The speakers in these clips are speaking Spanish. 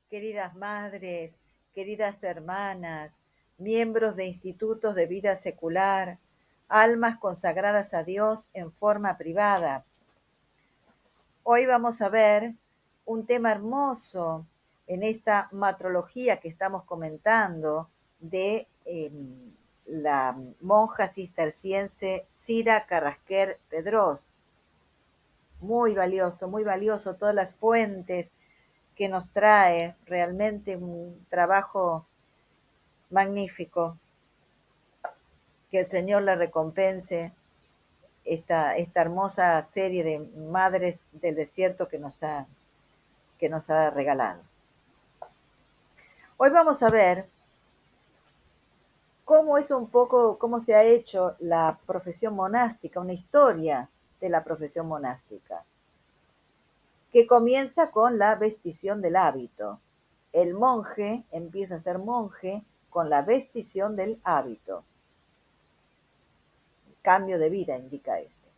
Queridas madres, queridas hermanas, miembros de institutos de vida secular, almas consagradas a Dios en forma privada. Hoy vamos a ver un tema hermoso en esta matrología que estamos comentando de la monja cisterciense Cira Carrasquer Pedrós. Muy valioso, todas las fuentes que nos trae, realmente un trabajo magnífico. Que el Señor le recompense esta hermosa serie de madres del desierto que nos ha regalado. Hoy vamos a ver cómo es un poco, cómo se ha hecho la profesión monástica, una historia de la profesión monástica, que comienza con la vestición del hábito. El monje empieza a ser monje con la vestición del hábito. Cambio de vida indica esto.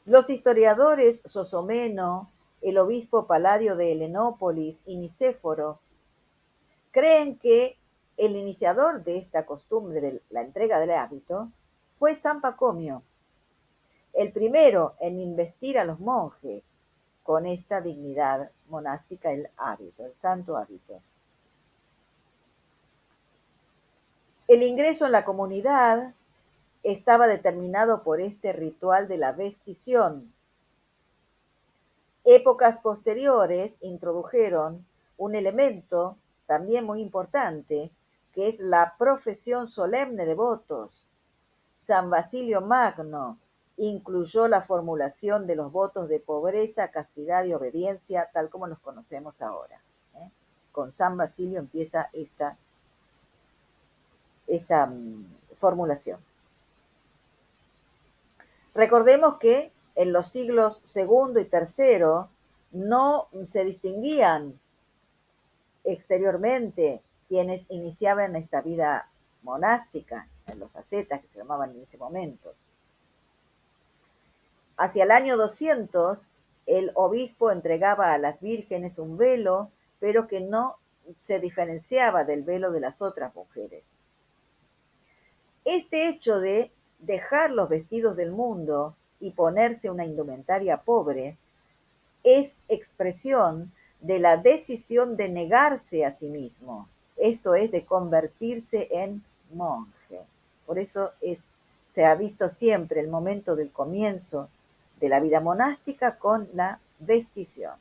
Los historiadores Sosomeno, el obispo Paladio de Helenópolis y Nicéforo creen que el iniciador de esta costumbre de la entrega del hábito fue San Pacomio, el primero en investir a los monjes con esta dignidad monástica, el hábito, el santo hábito. El ingreso en la comunidad estaba determinado por este ritual de la vestición. Épocas posteriores introdujeron un elemento también muy importante, que es la profesión solemne de votos. San Basilio Magno incluyó la formulación de los votos de pobreza, castidad y obediencia, tal como los conocemos ahora. Con San Basilio empieza esta formulación. Recordemos que en los siglos segundo y tercero no se distinguían exteriormente quienes iniciaban esta vida monástica, en los ascetas que se llamaban en ese momento. Hacia el año 200, el obispo entregaba a las vírgenes un velo, pero que no se diferenciaba del velo de las otras mujeres. Este hecho de dejar los vestidos del mundo y ponerse una indumentaria pobre es expresión de la decisión de negarse a sí mismo, esto es, de convertirse en monje. Por eso se ha visto siempre el momento del comienzo de la vida monástica con la vestición,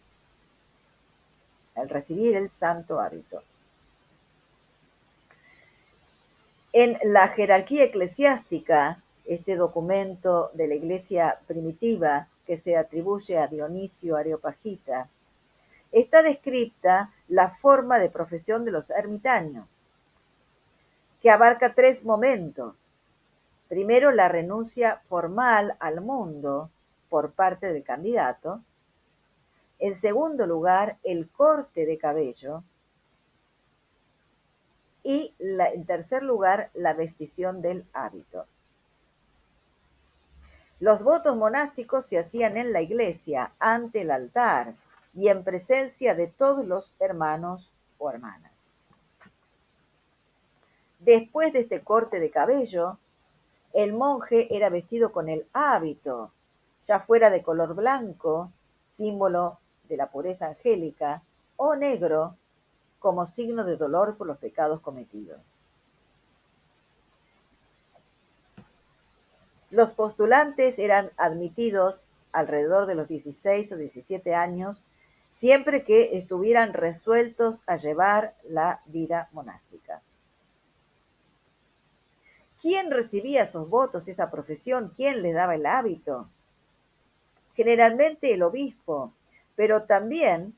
al recibir el santo hábito. En la jerarquía eclesiástica, este documento de la iglesia primitiva que se atribuye a Dionisio Areopagita, está descrita la forma de profesión de los ermitaños, que abarca tres momentos. Primero, la renuncia formal al mundo por parte del candidato. En segundo lugar, el corte de cabello. Y en tercer lugar, la vestición del hábito. Los votos monásticos se hacían en la iglesia, ante el altar y en presencia de todos los hermanos o hermanas. Después de este corte de cabello, el monje era vestido con el hábito, ya fuera de color blanco, símbolo de la pureza angélica, o negro, como signo de dolor por los pecados cometidos. Los postulantes eran admitidos alrededor de los 16 o 17 años, siempre que estuvieran resueltos a llevar la vida monástica. ¿Quién recibía esos votos, esa profesión? ¿Quién les daba el hábito? Generalmente el obispo, pero también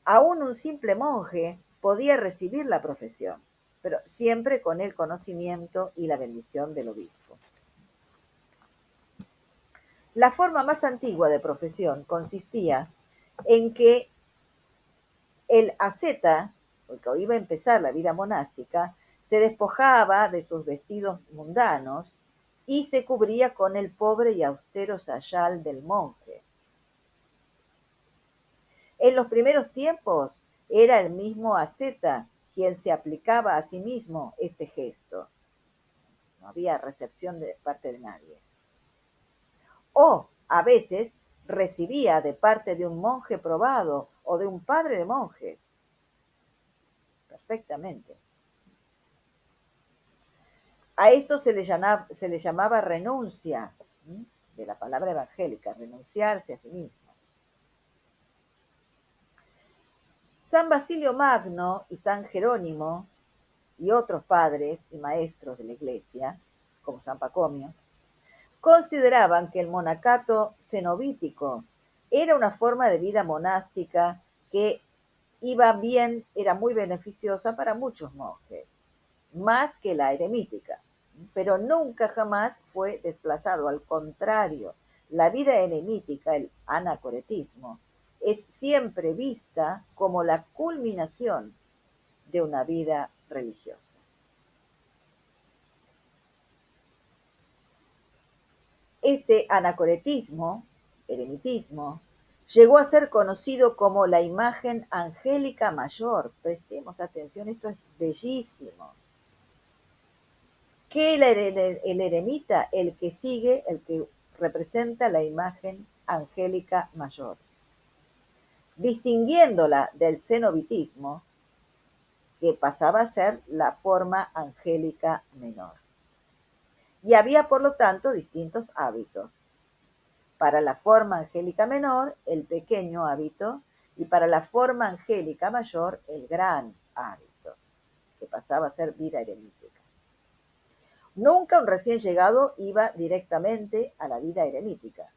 aún un simple monje podía recibir la profesión, pero siempre con el conocimiento y la bendición del obispo. La forma más antigua de profesión consistía en que el asceta, porque iba a empezar la vida monástica, se despojaba de sus vestidos mundanos y se cubría con el pobre y austero sayal del monje. En los primeros tiempos era el mismo asceta quien se aplicaba a sí mismo este gesto. No había recepción de parte de nadie. O, a veces, recibía de parte de un monje probado o de un padre de monjes. Perfectamente. A esto se le llamaba renuncia, ¿sí? De la palabra evangélica, renunciarse a sí mismo. San Basilio Magno y San Jerónimo y otros padres y maestros de la Iglesia, como San Pacomio, consideraban que el monacato cenobítico era una forma de vida monástica que iba bien, era muy beneficiosa para muchos monjes, más que la eremítica, pero nunca jamás fue desplazado. Al contrario, la vida eremítica, el anacoretismo, es siempre vista como la culminación de una vida religiosa. Este anacoretismo, eremitismo, llegó a ser conocido como la imagen angélica mayor. Prestemos atención, esto es bellísimo. ¿Qué el eremita? El que sigue, el que representa la imagen angélica mayor. Distinguiéndola del cenobitismo, que pasaba a ser la forma angélica menor. Y había, por lo tanto, distintos hábitos. Para la forma angélica menor, el pequeño hábito, y para la forma angélica mayor, el gran hábito, que pasaba a ser vida eremítica. Nunca un recién llegado iba directamente a la vida eremítica,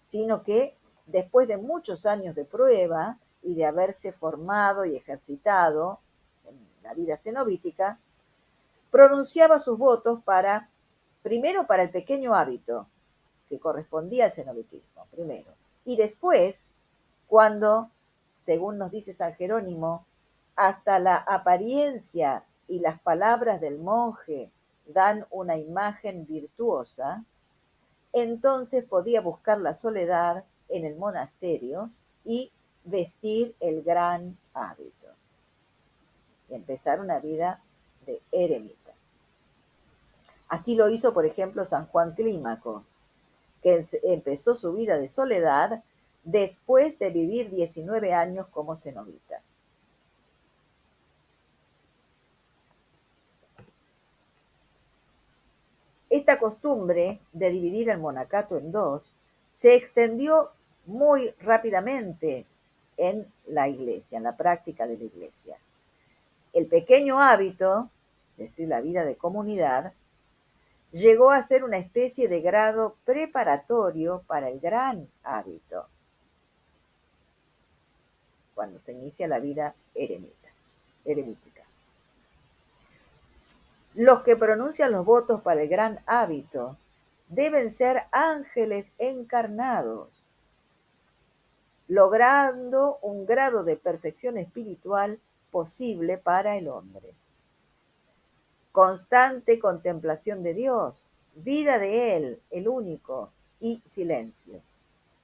sino que después de muchos años de prueba y de haberse formado y ejercitado en la vida cenobítica, pronunciaba sus votos primero para el pequeño hábito, que correspondía al cenobitismo, primero. Y después, cuando, según nos dice San Jerónimo, hasta la apariencia y las palabras del monje dan una imagen virtuosa, entonces podía buscar la soledad en el monasterio y vestir el gran hábito. Y empezar una vida de eremita. Así lo hizo, por ejemplo, San Juan Clímaco, que empezó su vida de soledad después de vivir 19 años como cenobita. Esta costumbre de dividir el monacato en dos se extendió muy rápidamente en la iglesia, en la práctica de la iglesia. El pequeño hábito, es decir, la vida de comunidad, llegó a ser una especie de grado preparatorio para el gran hábito, cuando se inicia la vida eremítica. Los que pronuncian los votos para el gran hábito deben ser ángeles encarnados, logrando un grado de perfección espiritual posible para el hombre. Constante contemplación de Dios, vida de Él, el único, y silencio.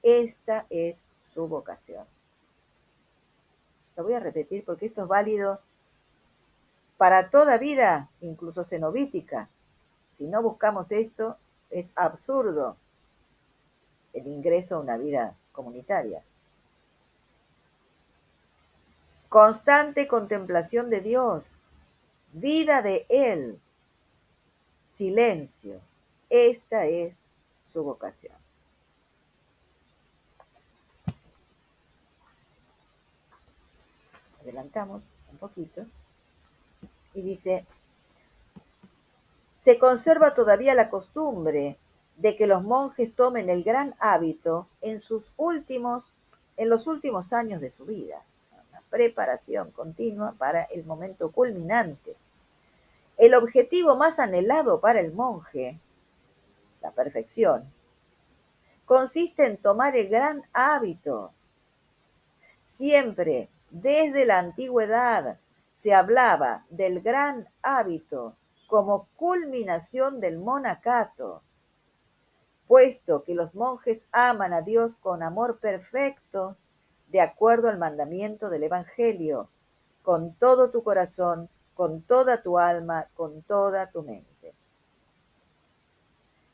Esta es su vocación. Lo voy a repetir porque esto es válido para toda vida, incluso cenobítica. Si no buscamos esto, es absurdo el ingreso a una vida comunitaria. Constante contemplación de Dios, vida de Él, silencio. Esta es su vocación. Adelantamos un poquito y dice, se conserva todavía la costumbre de que los monjes tomen el gran hábito en los últimos años de su vida, una preparación continua para el momento culminante. El objetivo más anhelado para el monje, la perfección, consiste en tomar el gran hábito. Siempre, desde la antigüedad, se hablaba del gran hábito como culminación del monacato, puesto que los monjes aman a Dios con amor perfecto, de acuerdo al mandamiento del Evangelio, con todo tu corazón, con toda tu alma, con toda tu mente.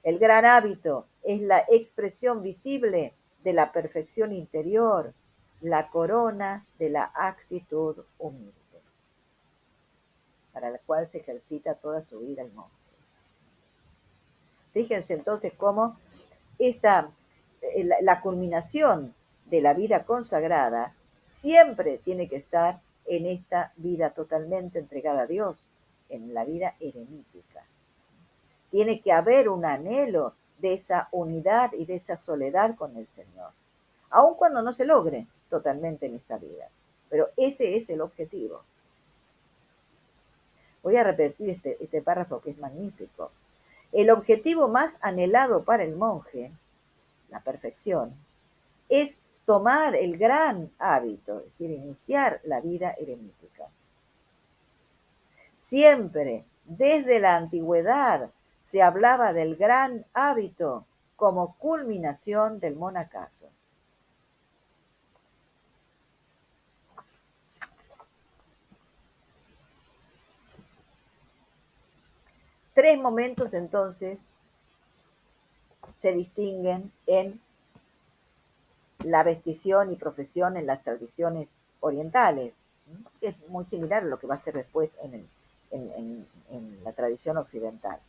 El gran hábito es la expresión visible de la perfección interior, la corona de la actitud humilde, para la cual se ejercita toda su vida el monje. Fíjense entonces cómo la culminación de la vida consagrada siempre tiene que estar en esta vida totalmente entregada a Dios, en la vida eremítica. Tiene que haber un anhelo de esa unidad y de esa soledad con el Señor, aun cuando no se logre totalmente en esta vida. Pero ese es el objetivo. Voy a repetir este párrafo que es magnífico. El objetivo más anhelado para el monje, la perfección, es tomar el gran hábito, es decir, iniciar la vida eremítica. Siempre, desde la antigüedad, se hablaba del gran hábito como culminación del monacato. Tres momentos entonces se distinguen en la vestición y profesión en las tradiciones orientales, que es muy similar a lo que va a ser después en la tradición occidental.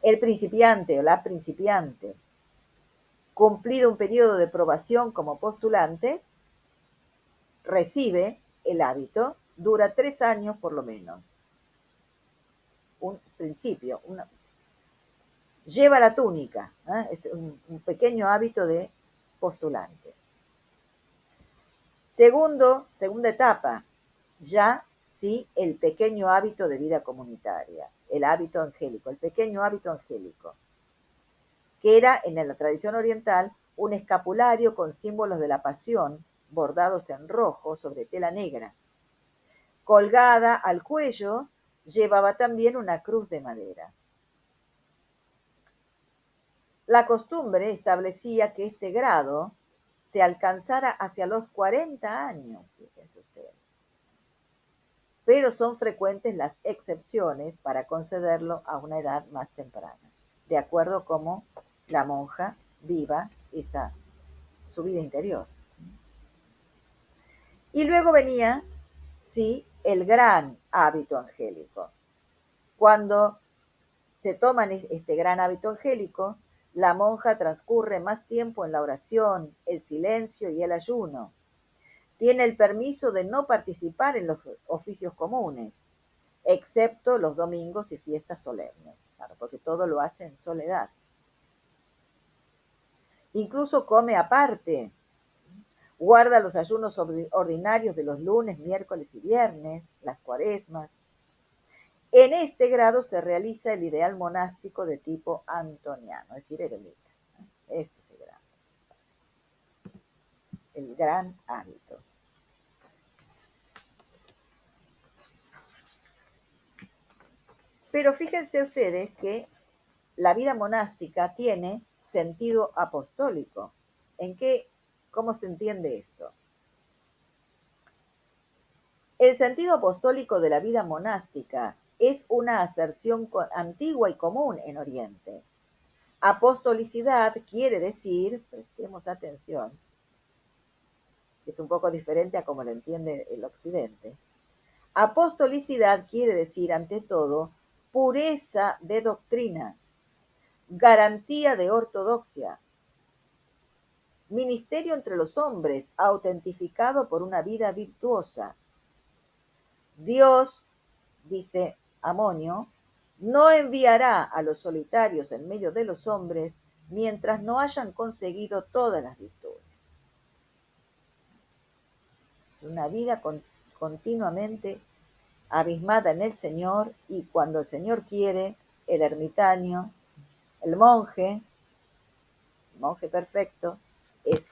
El principiante o la principiante, cumplido un periodo de probación como postulantes, recibe el hábito, dura 3 años por lo menos. Un principio, lleva la túnica, es un pequeño hábito de postulante. Segunda etapa, ya sí, el pequeño hábito de vida comunitaria, el hábito angélico, el pequeño hábito angélico, que era en la tradición oriental un escapulario con símbolos de la pasión bordados en rojo sobre tela negra. Colgada al cuello llevaba también una cruz de madera. La costumbre establecía que este grado se alcanzara hacia los 40 años, fíjense ustedes. Pero son frecuentes las excepciones para concederlo a una edad más temprana, de acuerdo a cómo la monja viva su vida interior. Y luego venía, sí, el gran hábito angélico. Cuando se toman este gran hábito angélico, la monja transcurre más tiempo en la oración, el silencio y el ayuno. Tiene el permiso de no participar en los oficios comunes, excepto los domingos y fiestas solemnes, claro, porque todo lo hace en soledad. Incluso come aparte, guarda los ayunos ordinarios de los lunes, miércoles y viernes, las cuaresmas. En este grado se realiza el ideal monástico de tipo antoniano, es decir, eremita. Este es el gran hábito. Pero fíjense ustedes que la vida monástica tiene sentido apostólico. ¿Cómo se entiende esto? El sentido apostólico de la vida monástica es una aserción antigua y común en Oriente. Apostolicidad quiere decir, prestemos atención, es un poco diferente a como lo entiende el Occidente. Apostolicidad quiere decir, ante todo, pureza de doctrina, garantía de ortodoxia, ministerio entre los hombres, autentificado por una vida virtuosa. Dios, dice Amonio, no enviará a los solitarios en medio de los hombres mientras no hayan conseguido todas las virtudes. Una vida continuamente abismada en el Señor, y cuando el Señor quiere, el ermitaño, el monje perfecto, es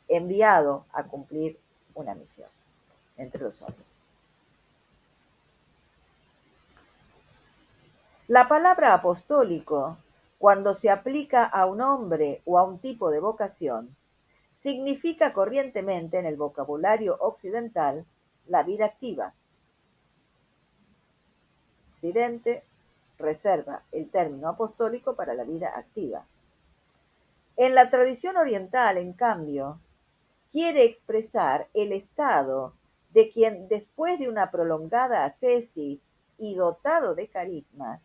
enviado a cumplir una misión entre los hombres. La palabra apostólico, cuando se aplica a un hombre o a un tipo de vocación, significa corrientemente en el vocabulario occidental la vida activa. Occidente reserva el término apostólico para la vida activa. En la tradición oriental, en cambio, quiere expresar el estado de quien, después de una prolongada ascesis y dotado de carismas,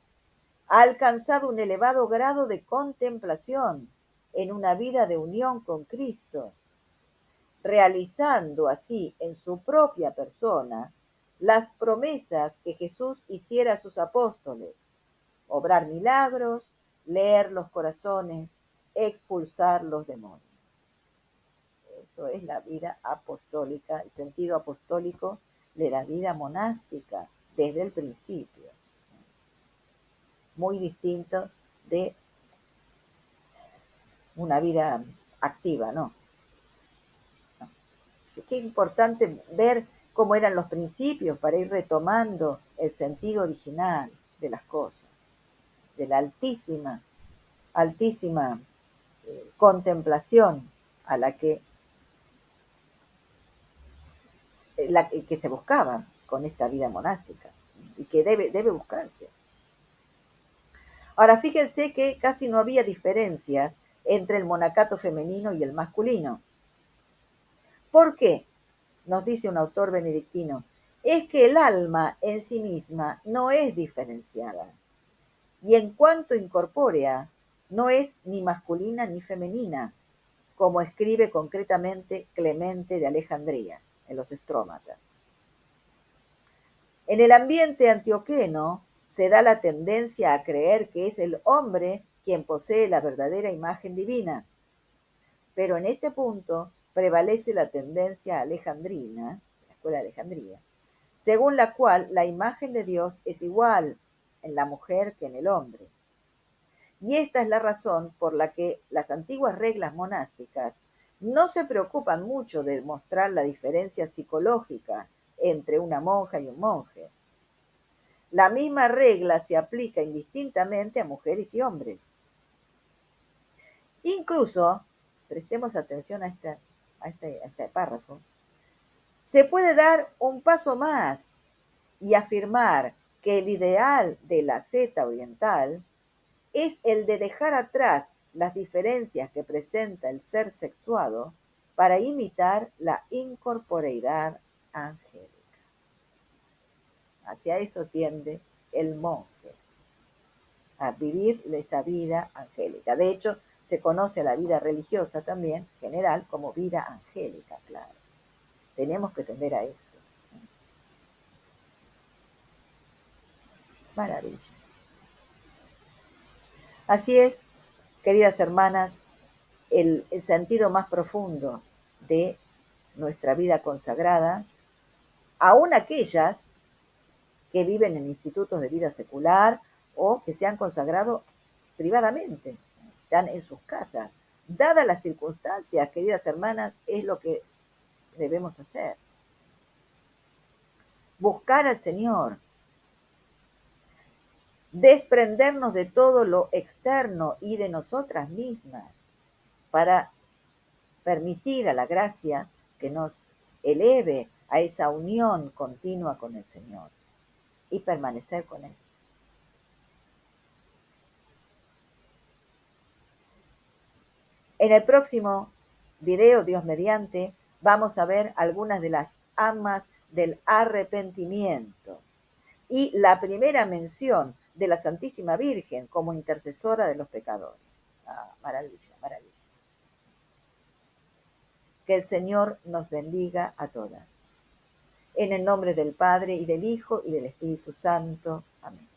ha alcanzado un elevado grado de contemplación en una vida de unión con Cristo, realizando así en su propia persona las promesas que Jesús hiciera a sus apóstoles: obrar milagros, leer los corazones, expulsar los demonios. Eso es la vida apostólica, el sentido apostólico de la vida monástica desde el principio. Muy distinto de una vida activa, ¿no? Así que es importante ver cómo eran los principios para ir retomando el sentido original de las cosas, de la altísima contemplación a que se buscaba con esta vida monástica y que debe buscarse. Ahora, fíjense que casi no había diferencias entre el monacato femenino y el masculino. ¿Por qué? Nos dice un autor benedictino, es que el alma en sí misma no es diferenciada y en cuanto incorpórea no es ni masculina ni femenina, como escribe concretamente Clemente de Alejandría en los Estrómatas. En el ambiente antioqueno se da la tendencia a creer que es el hombre quien posee la verdadera imagen divina, pero en este punto prevalece la tendencia alejandrina, la escuela de Alejandría, según la cual la imagen de Dios es igual en la mujer que en el hombre. Y esta es la razón por la que las antiguas reglas monásticas no se preocupan mucho de mostrar la diferencia psicológica entre una monja y un monje. La misma regla se aplica indistintamente a mujeres y hombres. Incluso, prestemos atención a este párrafo, se puede dar un paso más y afirmar que el ideal de la asceta oriental es el de dejar atrás las diferencias que presenta el ser sexuado para imitar la incorporeidad angélica. Hacia eso tiende el monje, a vivir esa vida angélica. De hecho, se conoce a la vida religiosa también, en general, como vida angélica, claro. Tenemos que tender a esto. Maravilla. Así es, queridas hermanas, el sentido más profundo de nuestra vida consagrada, aún aquellas que viven en institutos de vida secular o que se han consagrado privadamente, están en sus casas. Dadas las circunstancias, queridas hermanas, es lo que debemos hacer. Buscar al Señor, desprendernos de todo lo externo y de nosotras mismas para permitir a la gracia que nos eleve a esa unión continua con el Señor y permanecer con Él. En el próximo video, Dios mediante, vamos a ver algunas de las amas del arrepentimiento y la primera mención de la Santísima Virgen como intercesora de los pecadores. Maravilla, maravilla. Que el Señor nos bendiga a todas. En el nombre del Padre, y del Hijo, y del Espíritu Santo. Amén.